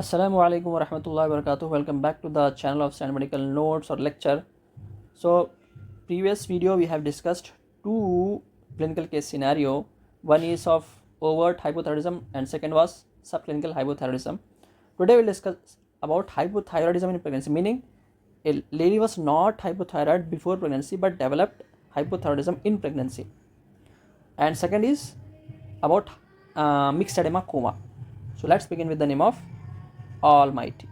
Assalamu alaikum wa rahmatullahi wa barakatuh. Welcome back to the channel of Standard Medical Notes or lecture. So, previous video we have discussed two clinical case scenario. One is of overt hypothyroidism and second was subclinical hypothyroidism. Today we'll discuss about hypothyroidism in pregnancy, meaning a lady was not hypothyroid before pregnancy but developed hypothyroidism in pregnancy. And second is about Myxedema Coma. So let's begin with the name of Almighty.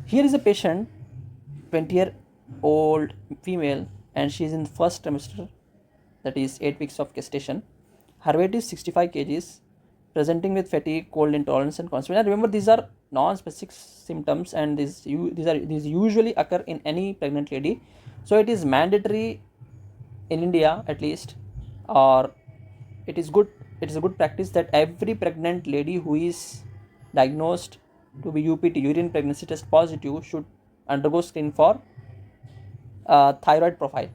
Here is a patient, 20-year-old female, and she is in first trimester, that is 8 weeks of gestation. Her weight is 65 kgs, presenting with fatigue, cold intolerance, and constipation. And remember, these are non-specific symptoms, and these usually occur in any pregnant lady. So it is mandatory in India, at least, or it is a good practice that every pregnant lady who is diagnosed to be UPT, urine pregnancy test positive, should undergo screen for thyroid profile.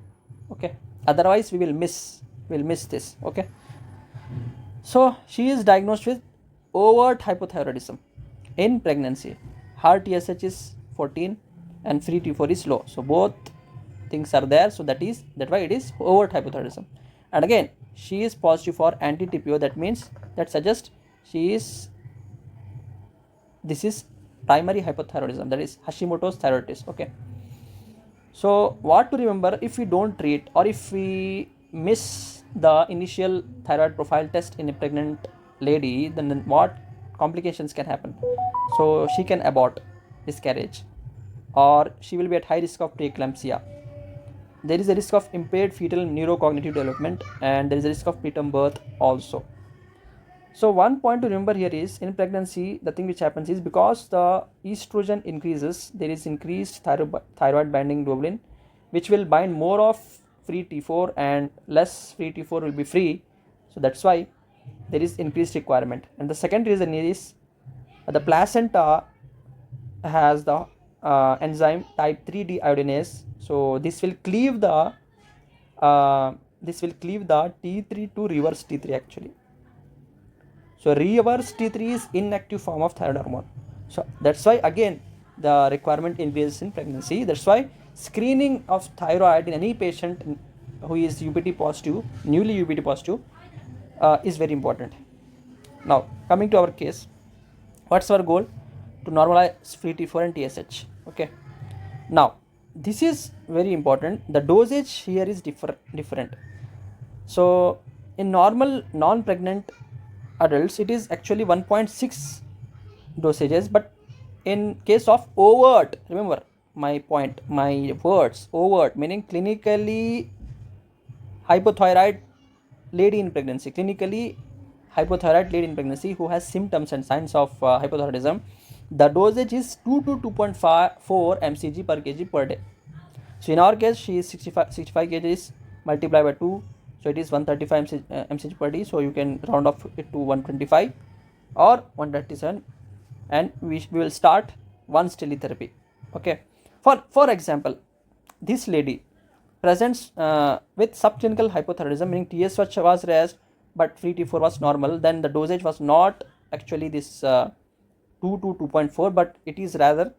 Okay, otherwise we will miss this. Okay, so she is diagnosed with overt hypothyroidism in pregnancy. Her TSH is 14 and free T4 is low, so both things are there, so that's why it is overt hypothyroidism. And again, she is positive for anti-TPO, that means that suggests this is primary hypothyroidism, that is Hashimoto's thyroiditis. Okay, so what to remember, if we don't treat or if we miss the initial thyroid profile test in a pregnant lady, then what complications can happen? So she can abort, miscarriage, or she will be at high risk of preeclampsia. There is a risk of impaired fetal neurocognitive development, and there is a risk of preterm birth also. So one point to remember here is, in pregnancy, the thing which happens is, because the estrogen increases, there is increased thyroid binding globulin, which will bind more of free T4 and less free T4 will be free. So that's why there is increased requirement. And the second reason is the placenta has the enzyme type 3 deiodinase. So this will cleave the T3 to reverse T3 actually. So reverse T3 is inactive form of thyroid hormone. So that's why again the requirement increases in pregnancy. That's why screening of thyroid in any patient who is UPT positive, newly UPT positive, is very important. Now coming to our case, what's our goal? To normalize free T4 and TSH. Okay. Now this is very important. The dosage here is different. So in normal non-pregnant adults, it is actually 1.6 dosages, but in case of overt, remember my words, overt meaning clinically hypothyroid lady in pregnancy, who has symptoms and signs of hypothyroidism, the dosage is 2 to 2.4 mcg per kg per day. So in our case, she is 65 kgs, multiplied by 2, so it is 135 mcg per day. So you can round off it to 125 or 137, and we will start once daily therapy. Okay, for example, this lady presents with subclinical hypothyroidism, meaning TSH was raised but free T4 was normal. Then the dosage was not actually this 2 to 2.4, but it is rather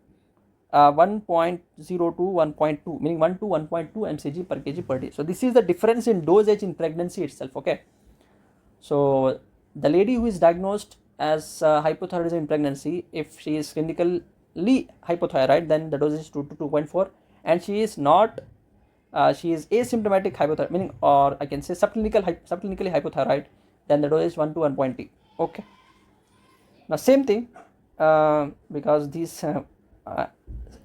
1.0 to 1.2, meaning 1 to 1.2 mcg per kg per day. So this is the difference in dosage in pregnancy itself. Okay, so the lady who is diagnosed as hypothyroidism in pregnancy, if she is clinically hypothyroid, then the dosage is 2 to 2.4, and she is not she is asymptomatic hypothyroid, meaning, or I can say subclinically hypothyroid, then the dosage is 1 to 1.2. Okay, now same thing, because these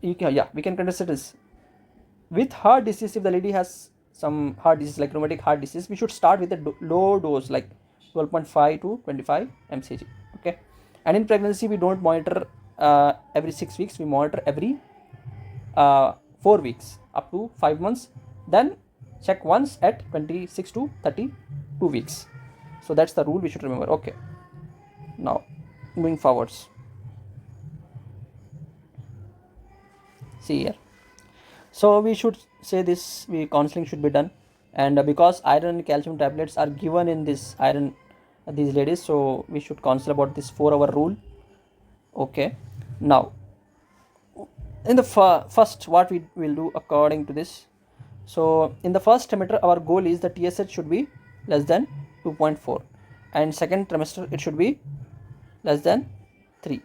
we can consider this with heart disease. If the lady has some heart disease like rheumatic heart disease, we should start with a low dose like 12.5 to 25 mcg. Okay, and in pregnancy we don't monitor every 6 weeks, we monitor every 4 weeks up to 5 months, then check once at 26 to 32 weeks. So that's the rule we should remember. Okay, now moving forwards, see here. So we should say counseling should be done, and because iron and calcium tablets are given in this iron these ladies, so we should consider about this 4-hour rule. Okay, now in the first, what we will do according to this. So in the first trimester, our goal is the TSH should be less than 2.4, and second trimester it should be less than 3.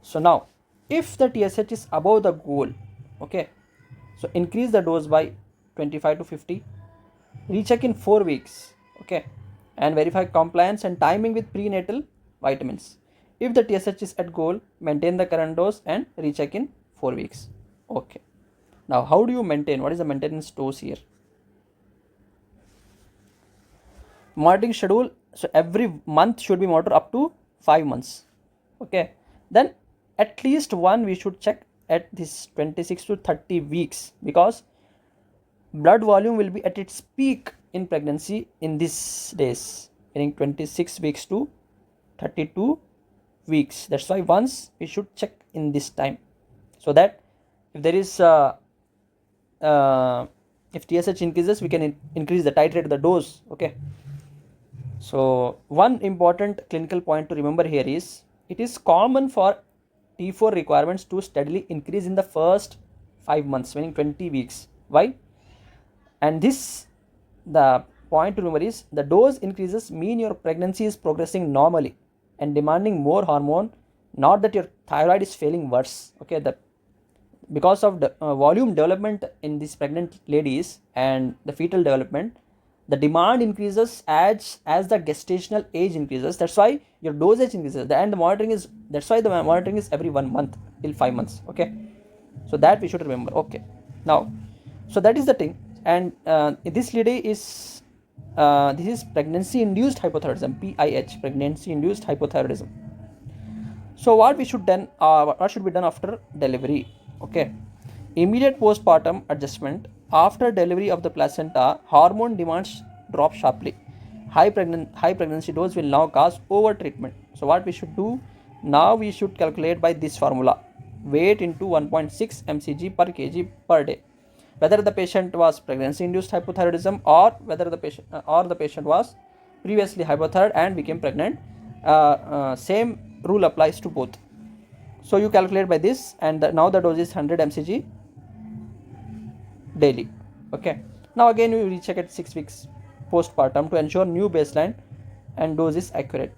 So now if the TSH is above the goal, okay, so increase the dose by 25 to 50, recheck in 4 weeks, okay, and verify compliance and timing with prenatal vitamins. If the TSH is at goal, maintain the current dose and recheck in 4 weeks. Okay, now how do you maintain? What is the maintenance dose here? Monitoring schedule, so every month should be monitored up to 5 months. Okay, then at least one we should check at this 26 to 30 weeks, because blood volume will be at its peak in pregnancy in these days, meaning 26 weeks to 32 weeks. That's why once we should check in this time, so that if there is if TSH increases, we can increase the titrate the dose. Okay, so one important clinical point to remember here is, it is common for T4 requirements to steadily increase in the first 5 months, meaning 20 weeks. Why? And this, the point to remember is, the dose increases mean your pregnancy is progressing normally and demanding more hormone, not that your thyroid is failing worse. Okay, because of the volume development in these pregnant ladies and the fetal development, the demand increases as the gestational age increases. That's why your dosage increases, and the monitoring is, that's why the monitoring is every 1 month till 5 months. Okay, so that we should remember. Okay, now, so that is the thing. And this lady is this is pregnancy induced hypothyroidism, PIH, pregnancy induced hypothyroidism. So what we should done, what should be done after delivery? Okay, immediate postpartum adjustment. After delivery of the placenta, hormone demands drop sharply. High pregnancy dose will now cause over treatment. So what we should do now, we should calculate by this formula: weight into 1.6 mcg per kg per day, whether the patient was pregnancy induced hypothyroidism or whether the patient was previously hypothyroid and became pregnant. Same rule applies to both. So you calculate by this, and now the dose is 100 mcg daily. Okay, now again we recheck at 6 weeks postpartum to ensure new baseline and dose is accurate.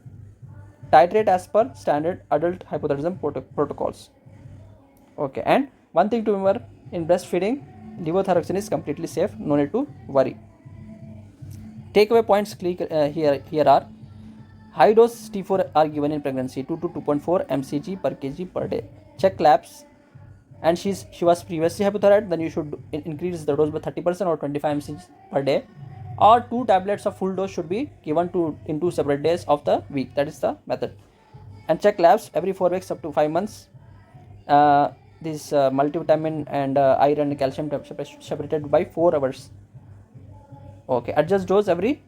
Titrate as per standard adult hypothyroidism protocols. Okay, and one thing to remember, in breastfeeding, levothyroxine is completely safe, no need to worry. Takeaway points here are: high dose T4 are given in pregnancy, 2 to 2.4 mcg per kg per day. Check labs, and she was previously hypothyroid, then you should increase the dose by 30% or 25 mcg per day, or 2 tablets of full dose should be given in 2 separate days of the week. That is the method. And check labs every 4 weeks up to 5 months. This multivitamin and iron and calcium separated by 4 hours. Okay, adjust dose every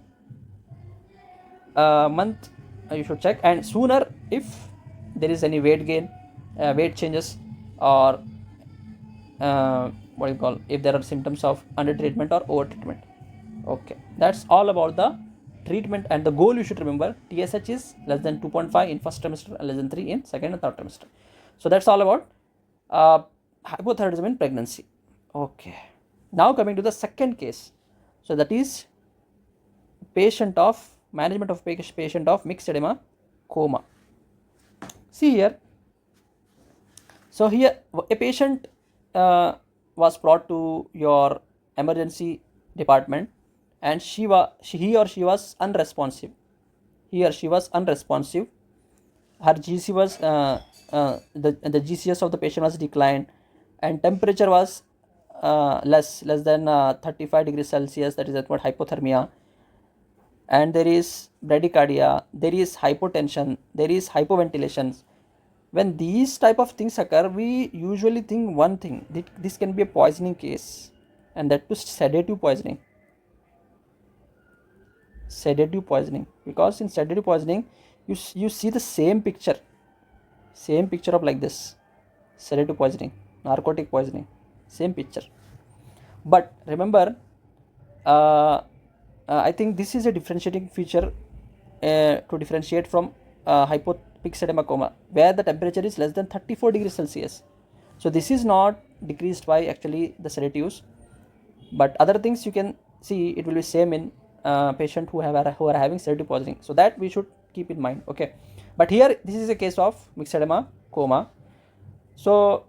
month. You should check, and sooner if there is any weight gain, weight changes, or what you call, if there are symptoms of under treatment or over treatment. Okay, that's all about the treatment. And the goal you should remember, TSH is less than 2.5 in first trimester and less than 3 in second and third trimester. So that's all about hypothyroidism in pregnancy. Okay, now coming to the second case. So that is management of patient of Myxedema Coma. See here, so here a patient was brought to your emergency department, and he or she was unresponsive. Her GC was the GCS of the patient was declined, and temperature was less than 35 degrees Celsius, that is what hypothermia, and there is bradycardia, there is hypotension, there is hypoventilation. When these type of things occur, we usually think one thing, that this can be a poisoning case, and that too sedative poisoning. Because in sedative poisoning, you see the same picture of like this: sedative poisoning, narcotic poisoning, same picture. But remember, I think this is a differentiating feature to differentiate from Myxedema Coma, where the temperature is less than 34 degrees Celsius. So this is not decreased by actually the sedatives, but other things you can see it will be same in patient who are having sedative poisoning. So that we should keep in mind. Okay, but here this is a case of Myxedema Coma. So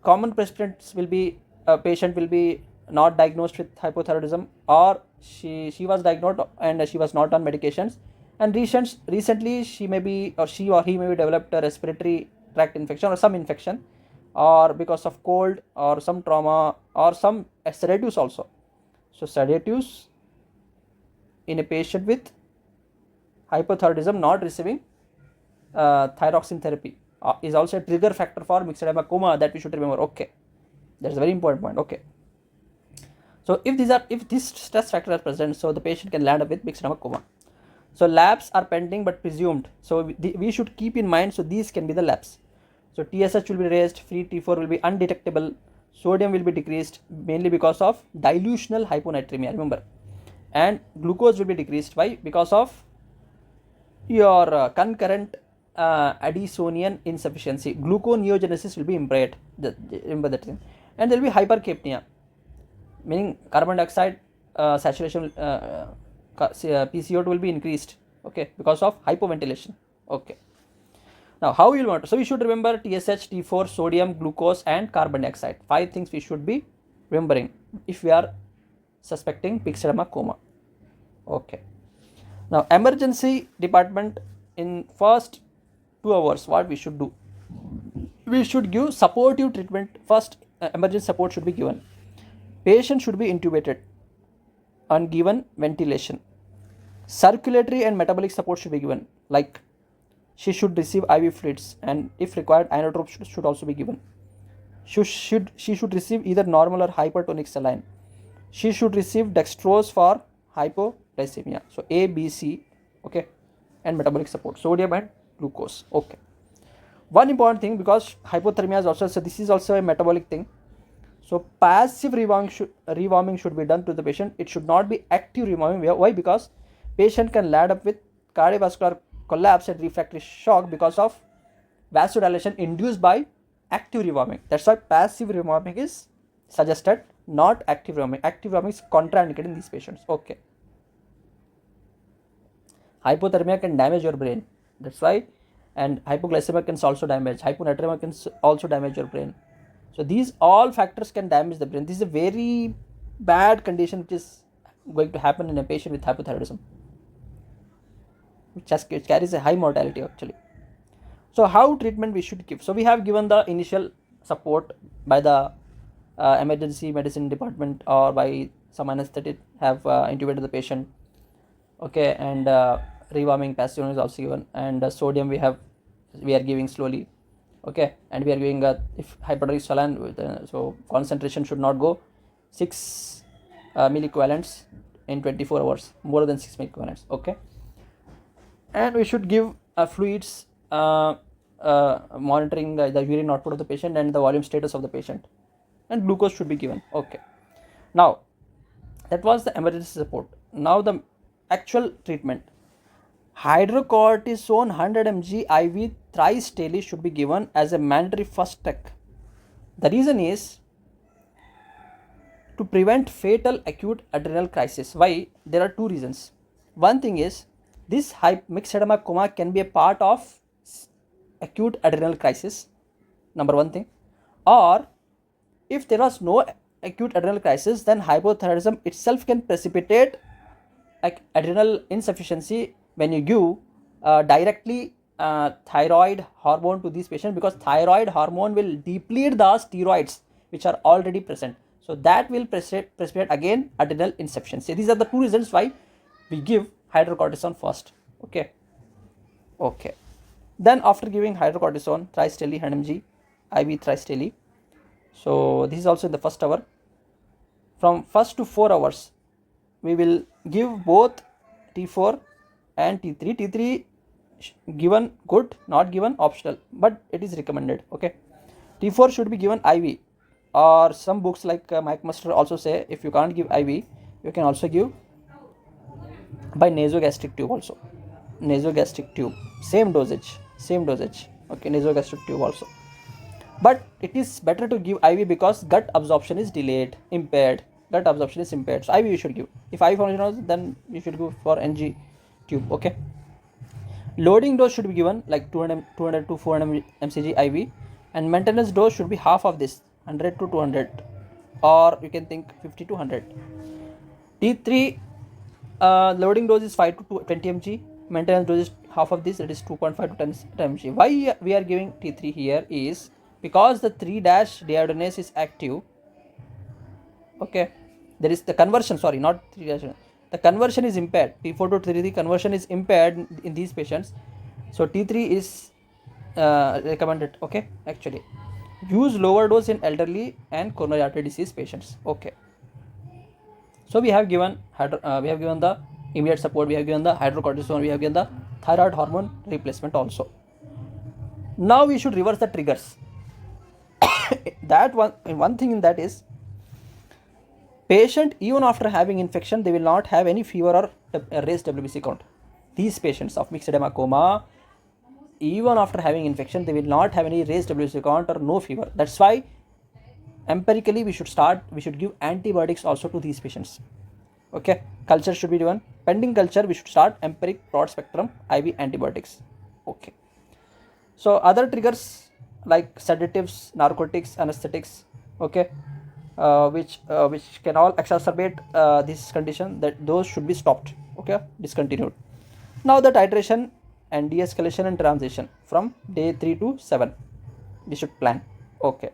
common precedents will be a patient will be not diagnosed with hypothyroidism, or she was diagnosed and she was not on medications, and recently she or he may be developed a respiratory tract infection or some infection, or because of cold or some trauma or some sedatives also. So sedatives in a patient with hypothyroidism not receiving thyroxine therapy is also a trigger factor for Myxedema Coma, that we should remember. Okay, that's a very important point. Okay, so if these stress factors are present, so the patient can land up with Myxedema Coma. So labs are pending but presumed, so we should keep in mind. So these can be the labs. So TSH will be raised, free T4 will be undetectable, sodium will be decreased mainly because of dilutional hyponatremia, remember, and glucose will be decreased because of your concurrent Addisonian insufficiency. Gluconeogenesis will be impaired, remember that thing, and there will be hypercapnia, meaning carbon dioxide saturation, PCO2 will be increased, okay, because of hypoventilation. Okay, now how you will monitor? So we should remember TSH, T4, sodium, glucose and carbon dioxide. 5 things we should be remembering if we are suspecting Myxedema Coma. Okay, now emergency department, in first 2 hours what we should do? We should give supportive treatment. First, emergency support should be given. Patient should be intubated and given ventilation. Circulatory and metabolic support should be given, like she should receive IV fluids, and if required inotropes should also be given. She should receive either normal or hypertonic saline. She should receive dextrose for hypoglycemia. So A, B, C, okay, and metabolic support, sodium and glucose. Okay, one important thing, because hypothermia is also, so this is also a metabolic thing. So passive rewarming should be done to the patient. It should not be active rewarming. Why? Because patient can land up with cardiovascular collapse and refractory shock because of vasodilation induced by active rewarming. That's why passive rewarming is suggested, not active rewarming. Active rewarming is contraindicated in these patients. Okay, hypothermia can damage your brain, that's why, and hypoglycemia can also damage, hyponatremia can also damage your brain. So these all factors can damage the brain. This is a very bad condition which is going to happen in a patient with hypothyroidism, which carries a high mortality actually. So how treatment we should give? So we have given the initial support by the emergency medicine department or by some anesthetic, have intubated the patient. Okay, and rewarming passive is also given, and sodium we are giving slowly. Okay, and we are giving if hypertonic saline with, so concentration should not go 6 milliequivalents in 24 hours, more than 6 milliequivalents. Okay, and we should give fluids, monitoring the urine output of the patient and the volume status of the patient, and glucose should be given. Okay, now that was the emergency support. Now the actual treatment. Hydrocortisone 100 mg IV thrice daily should be given as a mandatory first step. The reason is to prevent fatal acute adrenal crisis. Why? There are 2 reasons. One thing is, this Myxedema Coma can be a part of acute adrenal crisis, number 1 thing, or if there was no acute adrenal crisis, then hypothyroidism itself can precipitate adrenal insufficiency when you give directly thyroid hormone to these patients, because thyroid hormone will deplete the steroids which are already present. So that will precipitate again adrenal insufficiency. These are the 2 reasons why we give hydrocortisone first. Okay. Then after giving hydrocortisone thrice daily 100 mg IV thrice daily, so this is also in the first hour. From 1st to 4 hours, we will give both T4 and T3. T3 given good, not given optional, but it is recommended. Okay, T4 should be given IV, or some books like Mike Muster also say if you can't give IV, you can also give by nasogastric tube also. nasogastric tube, same dosage, okay, nasogastric tube also. But it is better to give IV because gut absorption is impaired. So IV you should give. If IV formulation, then you should go for NG tube. Okay. Loading dose should be given like 200 to 400 mcg IV, and maintenance dose should be half of this, 100 to 200, or you can think 50 to 100. T3 loading dose is 5 to 20 mg. Maintenance dose is half of this, that is 2.5 to 10 mg. Why we are giving T3 here is because the 3' deiodinase is active. Okay, there is the conversion, sorry, not 3' the conversion is impaired. T4 to T3 conversion is impaired in these patients, so T3 is recommended. Okay, actually use lower dose in elderly and coronary artery disease patients. Okay, so we have given the immediate support, we have given the hydrocortisone, we have given the thyroid hormone replacement also. Now we should reverse the triggers. One thing in that is, patient even after having infection, they will not have any fever or raised WBC count. These patients of Myxedema Coma, even after having infection, they will not have any raised WBC count or no fever. That's why empirically we should give antibiotics also to these patients. Okay, culture should be given. Pending culture, we should start empiric broad spectrum IV antibiotics. Okay, so other triggers like sedatives, narcotics, anesthetics, okay, which can all exacerbate this condition, that those should be stopped. Okay, discontinued. Now the titration and de-escalation and transition from day 3 to 7 we should plan. Okay,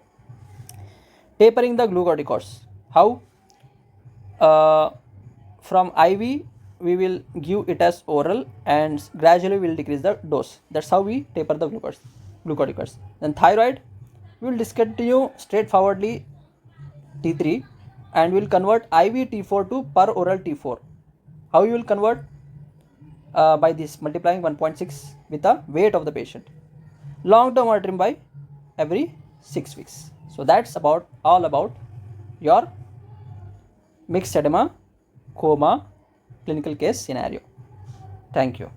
tapering the glucocorticoids. How? From IV we will give it as oral and gradually we will decrease the dose. That's how we taper the glucocorticoids. Then thyroid, we will discontinue straightforwardly T3 and we will convert IV T4 to per oral T4. How you will convert? By this multiplying 1.6 with the weight of the patient. Long-term monitoring by every 6 weeks. So that's all about your Myxedema Coma clinical case scenario. Thank you.